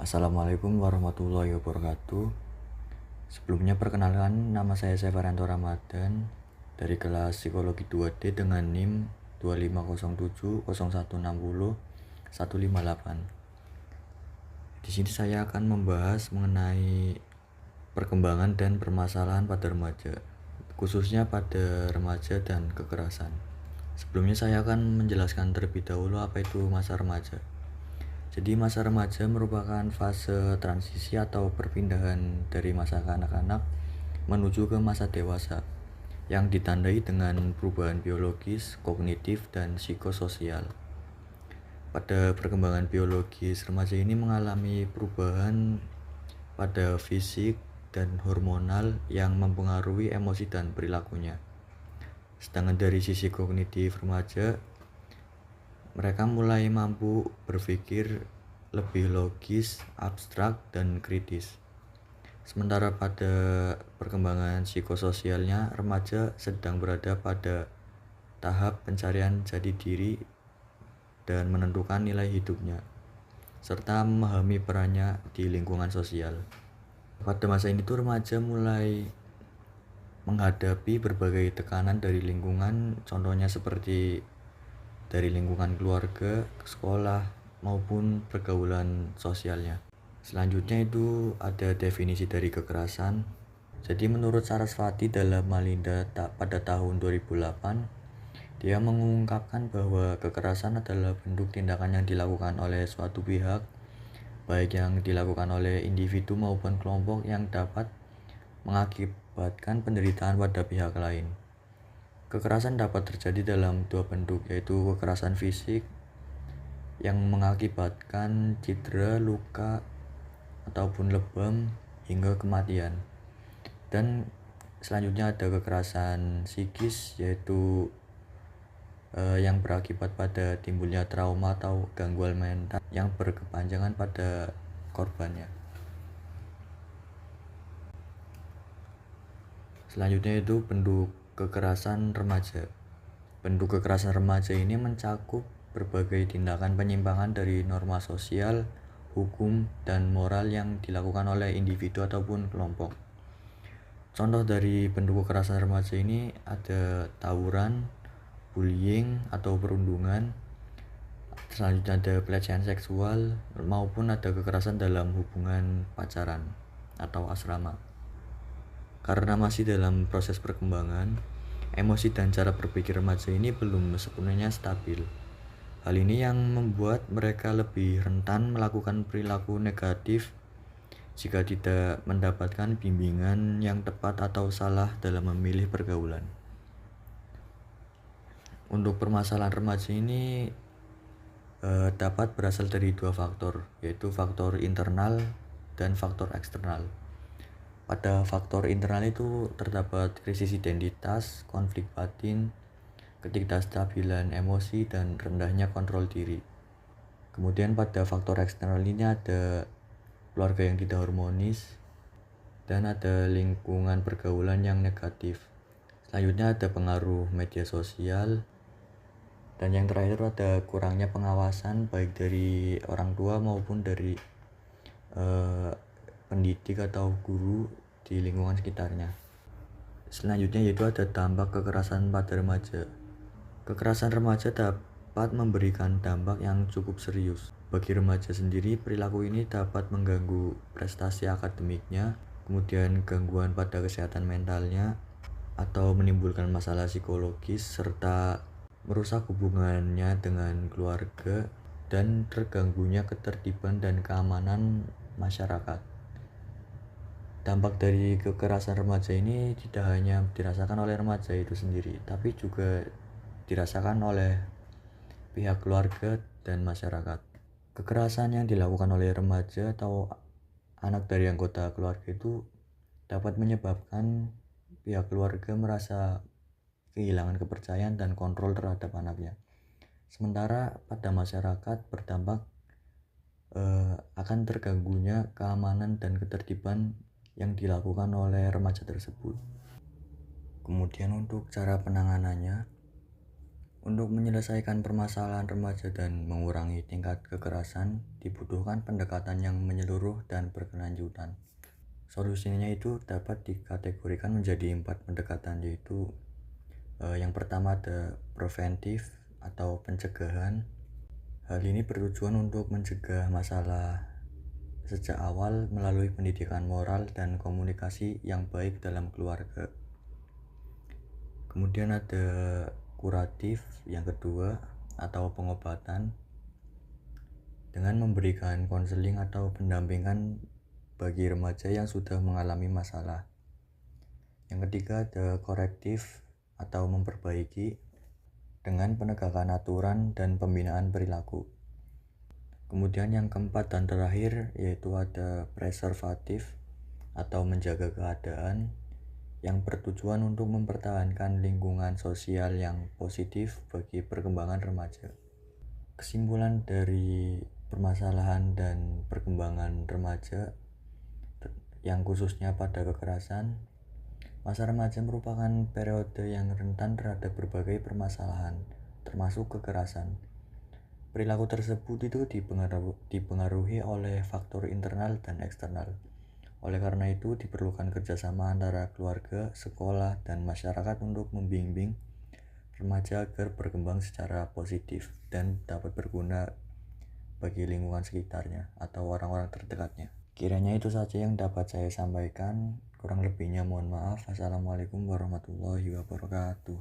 Assalamualaikum warahmatullahi wabarakatuh. Sebelumnya perkenalkan, nama saya Sevaranto Ramadan dari kelas Psikologi 2D dengan NIM 25070160 158. Di sini saya akan membahas mengenai perkembangan dan permasalahan pada remaja, khususnya pada remaja dan kekerasan. Sebelumnya saya akan menjelaskan terlebih dahulu apa itu masa remaja. Jadi masa remaja merupakan fase transisi atau perpindahan dari masa kanak-kanak menuju ke masa dewasa yang ditandai dengan perubahan biologis, kognitif, dan psikososial. Pada perkembangan biologis, remaja ini mengalami perubahan pada fisik dan hormonal yang mempengaruhi emosi dan perilakunya. Sedangkan dari sisi kognitif remaja, mereka mulai mampu berpikir lebih logis, abstrak, dan kritis. Sementara pada perkembangan psikososialnya, remaja sedang berada pada tahap pencarian jati diri dan menentukan nilai hidupnya, serta memahami perannya di lingkungan sosial. Pada masa ini tuh remaja mulai menghadapi berbagai tekanan dari lingkungan, contohnya seperti dari lingkungan keluarga, sekolah, maupun pergaulan sosialnya. Selanjutnya itu ada definisi dari kekerasan. Jadi menurut Sarasvati dalam Malinda pada tahun 2008, dia mengungkapkan bahwa kekerasan adalah bentuk tindakan yang dilakukan oleh suatu pihak, baik yang dilakukan oleh individu maupun kelompok yang dapat mengakibatkan penderitaan pada pihak lain. Kekerasan dapat terjadi dalam dua bentuk, yaitu kekerasan fisik yang mengakibatkan cedera, luka, ataupun lebam hingga kematian. Dan selanjutnya ada kekerasan psikis, yaitu yang berakibat pada timbulnya trauma atau gangguan mental yang berkepanjangan pada korbannya. Selanjutnya itu bentuk kekerasan remaja. Bentuk kekerasan remaja ini mencakup berbagai tindakan penyimpangan dari norma sosial, hukum, dan moral yang dilakukan oleh individu ataupun kelompok. Contoh dari bentuk kekerasan remaja ini ada tawuran, bullying atau perundungan, selanjutnya ada pelecehan seksual, maupun ada kekerasan dalam hubungan pacaran atau asrama. Karena masih dalam proses perkembangan, emosi dan cara berpikir remaja ini belum sepenuhnya stabil. Hal ini yang membuat mereka lebih rentan melakukan perilaku negatif jika tidak mendapatkan bimbingan yang tepat atau salah dalam memilih pergaulan. Untuk permasalahan remaja ini dapat berasal dari dua faktor, yaitu faktor internal dan faktor eksternal. Pada faktor internal itu terdapat krisis identitas, konflik batin, ketidakstabilan emosi, dan rendahnya kontrol diri. Kemudian pada faktor eksternal ini ada keluarga yang tidak harmonis dan ada lingkungan pergaulan yang negatif. Selanjutnya ada pengaruh media sosial, dan yang terakhir ada kurangnya pengawasan baik dari orang tua maupun dari pendidik atau guru di lingkungan sekitarnya. Selanjutnya yaitu ada dampak kekerasan pada remaja. Kekerasan remaja dapat memberikan dampak yang cukup serius. Bagi remaja sendiri, perilaku ini dapat mengganggu prestasi akademiknya, kemudian gangguan pada kesehatan mentalnya, atau menimbulkan masalah psikologis, serta merusak hubungannya dengan keluarga dan terganggunya ketertiban dan keamanan masyarakat. Dampak dari kekerasan remaja ini tidak hanya dirasakan oleh remaja itu sendiri, tapi juga dirasakan oleh pihak keluarga dan masyarakat. Kekerasan yang dilakukan oleh remaja atau anak dari anggota keluarga itu dapat menyebabkan pihak keluarga merasa kehilangan kepercayaan dan kontrol terhadap anaknya. Sementara pada masyarakat berdampak akan terganggunya keamanan dan ketertiban yang dilakukan oleh remaja tersebut. Kemudian untuk cara penanganannya, Untuk menyelesaikan permasalahan remaja dan mengurangi tingkat kekerasan, dibutuhkan pendekatan yang menyeluruh dan berkelanjutan. Solusinya itu dapat dikategorikan menjadi 4 pendekatan, yaitu yang pertama ada preventif atau pencegahan. Hal ini bertujuan untuk mencegah masalah sejak awal melalui pendidikan moral dan komunikasi yang baik dalam keluarga. Kemudian ada kuratif yang kedua atau pengobatan dengan memberikan konseling atau pendampingan bagi remaja yang sudah mengalami masalah. Yang ketiga ada korektif atau memperbaiki dengan penegakan aturan dan pembinaan perilaku. Kemudian yang keempat dan terakhir yaitu ada preservatif atau menjaga keadaan yang bertujuan untuk mempertahankan lingkungan sosial yang positif bagi perkembangan remaja. Kesimpulan dari permasalahan dan perkembangan remaja yang khususnya pada kekerasan, masa remaja merupakan periode yang rentan terhadap berbagai permasalahan, termasuk kekerasan. Perilaku tersebut itu dipengaruhi oleh faktor internal dan eksternal. Oleh karena itu, diperlukan kerjasama antara keluarga, sekolah, dan masyarakat untuk membimbing remaja agar berkembang secara positif dan dapat berguna bagi lingkungan sekitarnya atau orang-orang terdekatnya. Kiranya itu saja yang dapat saya sampaikan. Kurang lebihnya mohon maaf. Assalamualaikum warahmatullahi wabarakatuh.